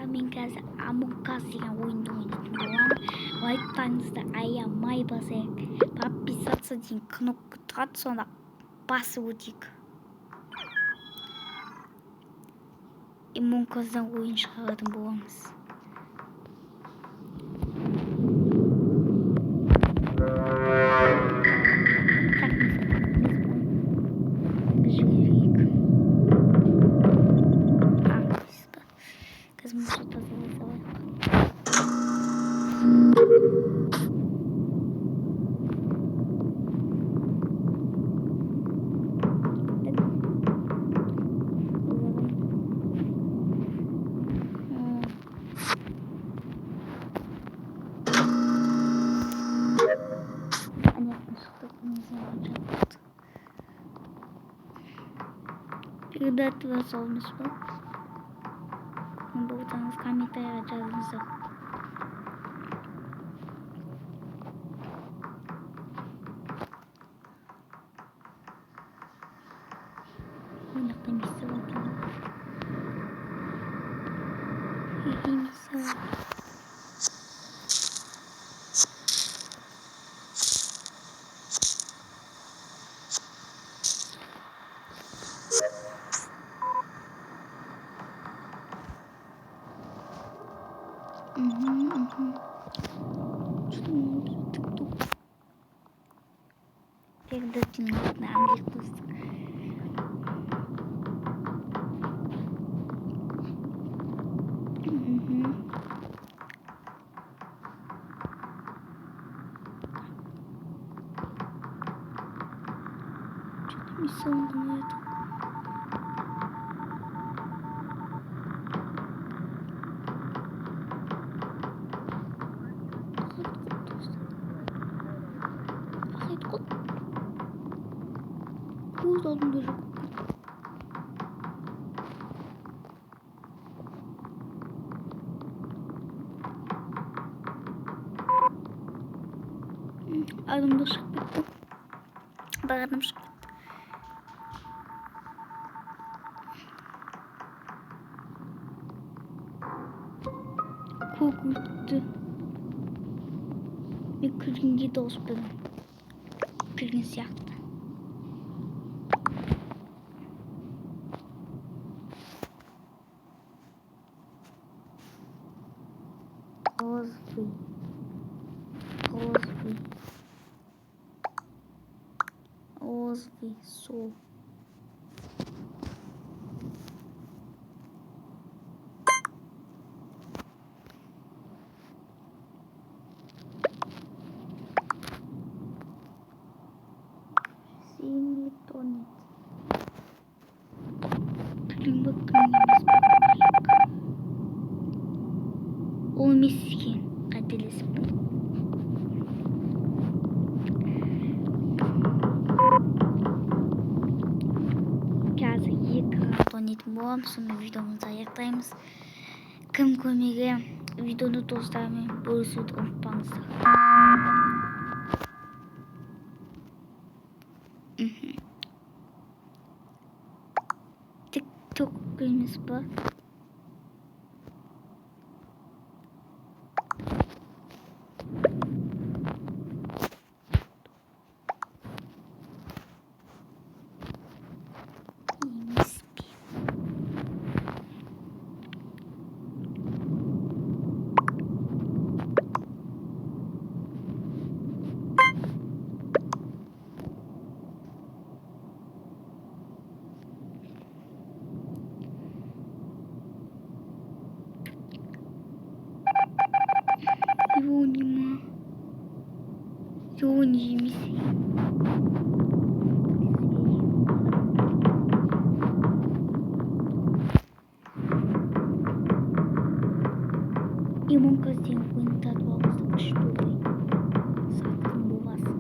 Minecraft'ta Among Us деген ойынды ойнайтын боламын. Лайктарыңызды аямай басайық. Подписаться деген кнопка тұрады, соны басып өтейік. Among Us'дан ойын шығаратын боламыз. Передать вас солнышко. Болсаңыз комментарийға жазыңыздар. Ойнақта мистер екен. Мистер. Передать на английский. Что-то миссия думает. Oldu dur. Adım da çıktı. Bağırdım çıktı. Kokuttu. Bir kırıncı dost benim. Kırıncı yaktı. Озви, сол. Синий тонет. Климат емес. Ол мискен қателесіп. Боламын, сонымен видеомызды аяқтаймыз. Кім көмегі видеоны достарымен бөлісуді ұмытпаңыздар. TikTok емес па? Его не емесей. Among Us деген ойынды сатып алғызды. Күшті ойын. Сатқын болғасын.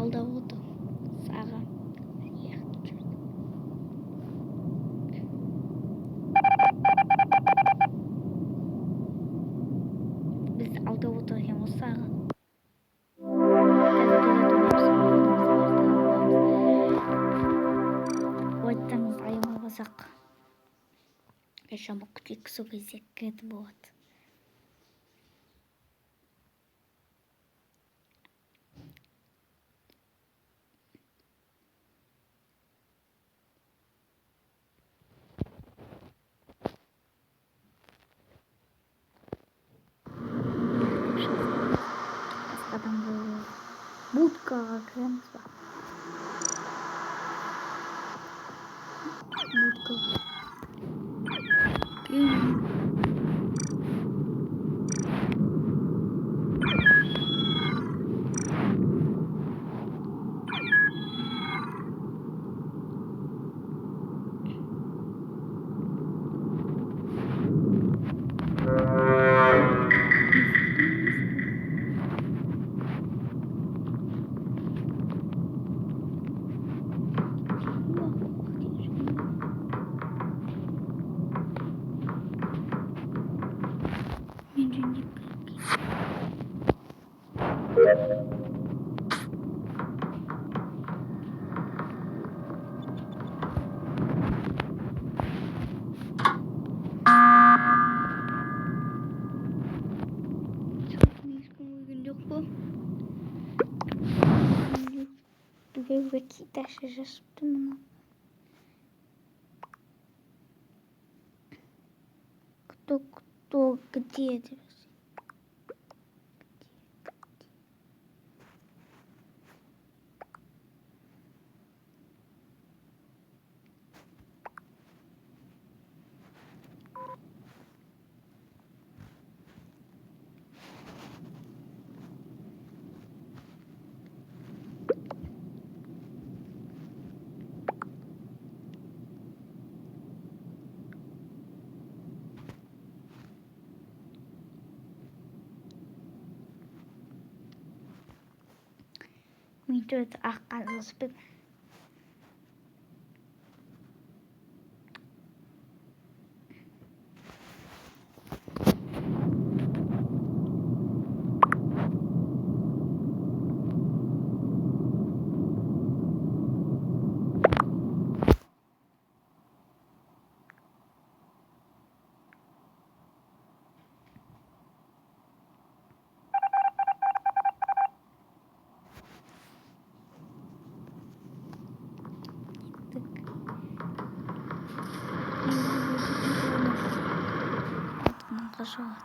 алдап отыр саған. Біз алдап отыр екен осы саған. Айтсаңыз аямабасақ жамық күтейік, сол кезде кіретін болады. Басқадан будкаға кіреміз ба? Будкаға Какие-то же что-то. Кто, где это? Itu akan lebih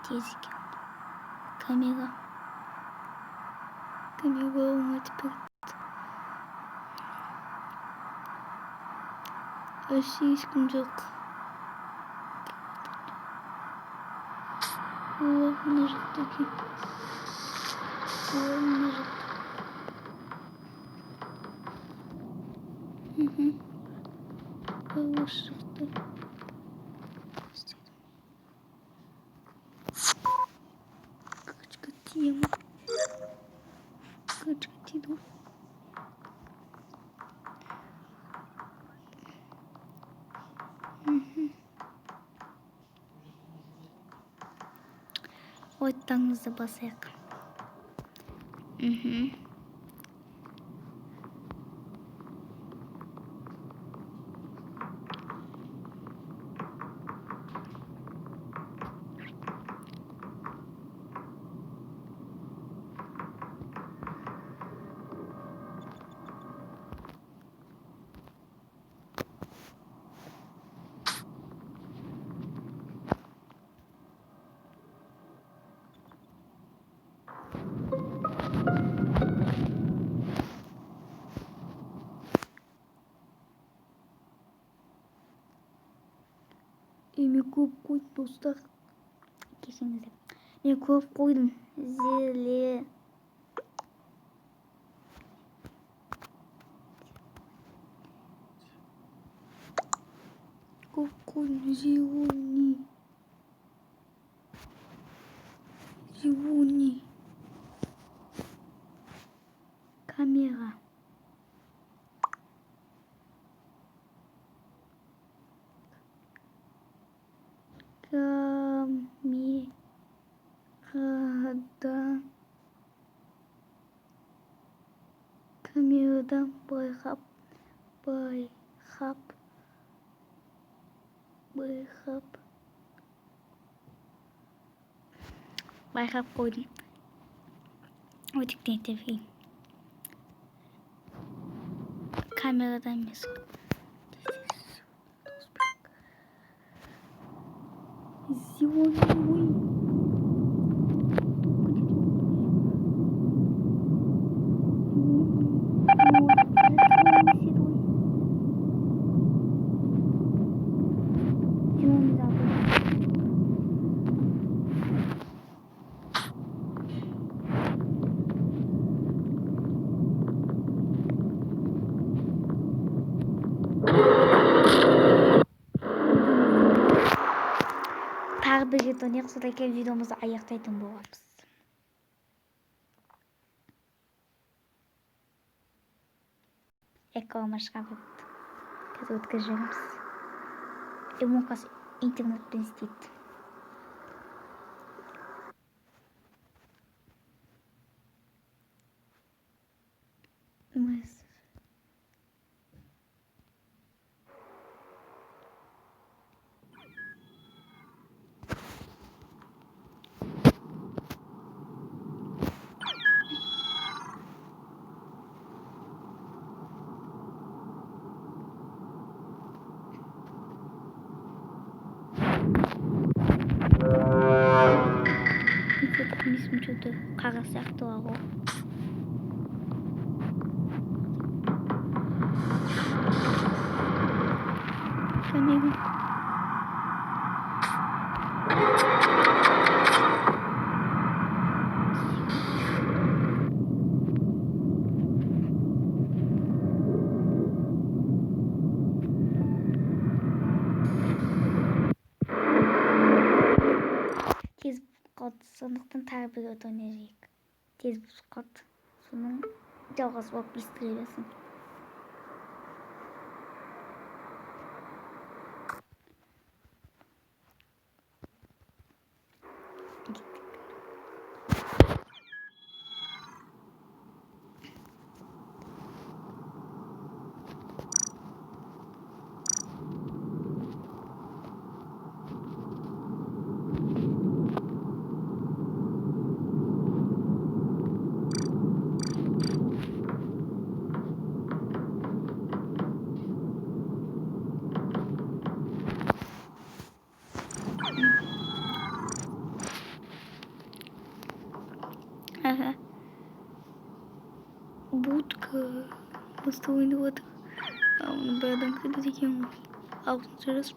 тезик. Камера умыть российским жоқ. Мына жақта екен. Мына жақта. Осы жақта. Качка тема. Качка тиду. Ойтаңызды басайық. Мен көп қойдым достар. Кешіңіздер. Мен көп қойдым. Зеле. Көп қойдым. Зеуни. Камера. Kameradan bayhap, bayhap, bayhap. Bayhap koydum. O tipten tepeyim. Kameradan mesut. Зеленый. Тағы бір рет ойнайық, содан кейін видеомызды аяқтайтын боламыз. Экранға шығарып қазір өткіземіз. Эмокасы интернетпен істейді. Ismi что-то қара сияқты ғой. Камера. Тез қалды, сондықтан тағы бір рет ойнайық. Тез қалды, соның жалғасы болып естіле берсін. Ага. Будка устроена вот. А он бедом когда таким аутом через.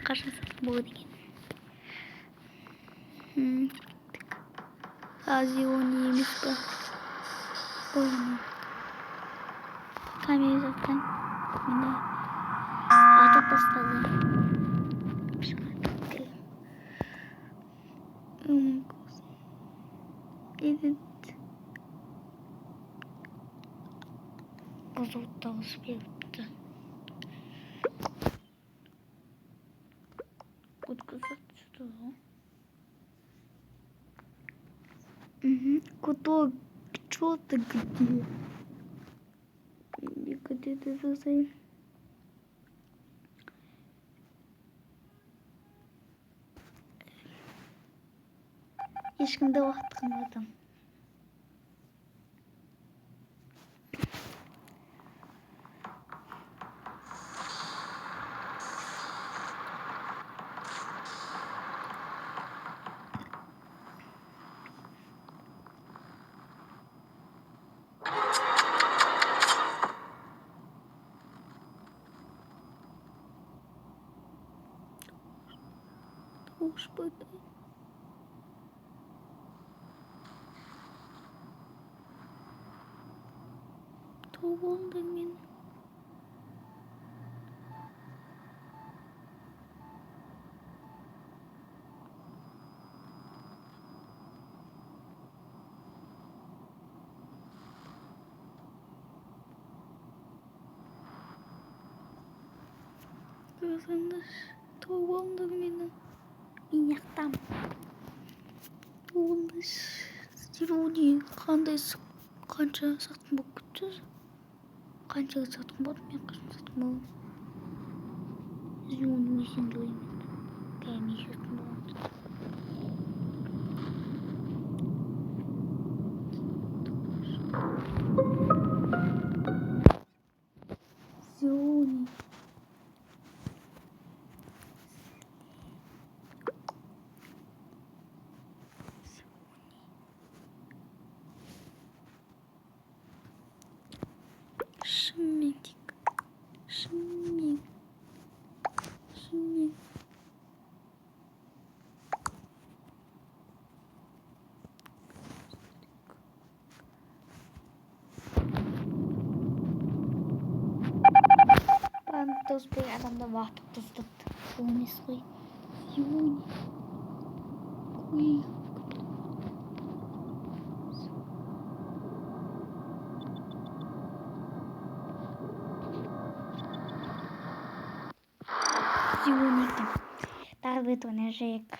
Кажется, будет. Азиони место. Понял. Камера zaten. Yine atıp bastalı. Evet. Базутта успеется. Отказаться что? Куда? Что ты где? Где ты засей? Ешкімді уақыт қылмадым. Господи. Тоғылды мен. Kızındır. Тоғылды мені. Мен жақтамын. Зеруни қандай қанша сатқын болып кетті? Қаншаға сатқын болды? Мен қашан сатқын болдым? Зеруни өзіңді оймен. Кәме сатқын болады. Зеруни. Шымментик. Шыммен. Шыммен. Дос бір адамда уақыт тоқтатты. Ол емес қой. Зеруни. Қой. Зеруни'ді. Тағы бір тоны жек.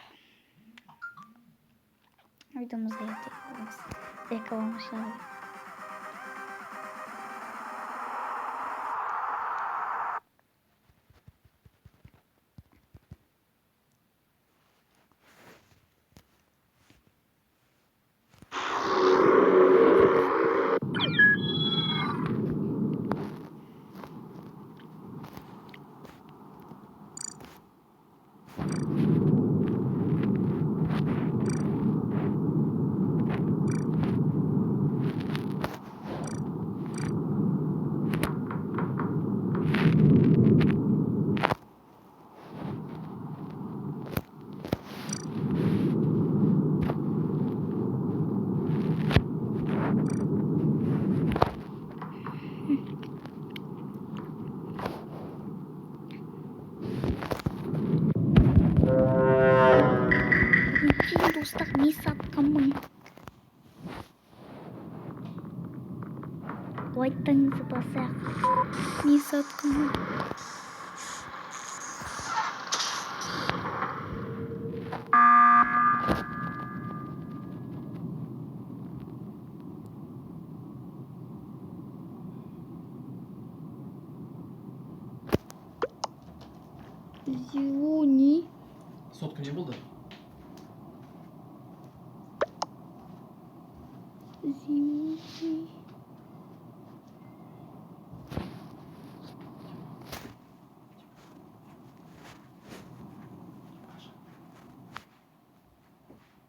Видеомызға етеміз. Рекламашылар. Достар, мен сатқанмын. Лайктарыңызды басар. Мен сатқанмын. Зеруни. Сотка не болды? Зеруни.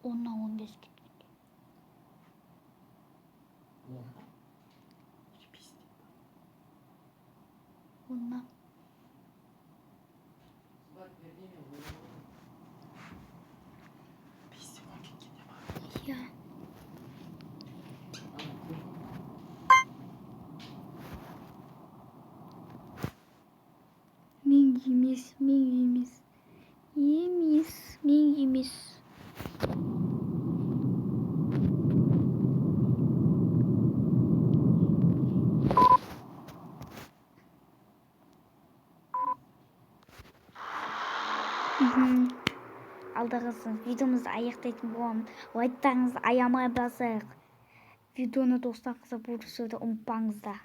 Ondan 15 gittik. Ondan. Ya. Мен емес. Мен емес. Алдағысын видеомызды аяқтайтын боламын. Лайктарыңызды аямай басайық. Видеоны достарыңызға бөлісуді ұмытпаңыздар.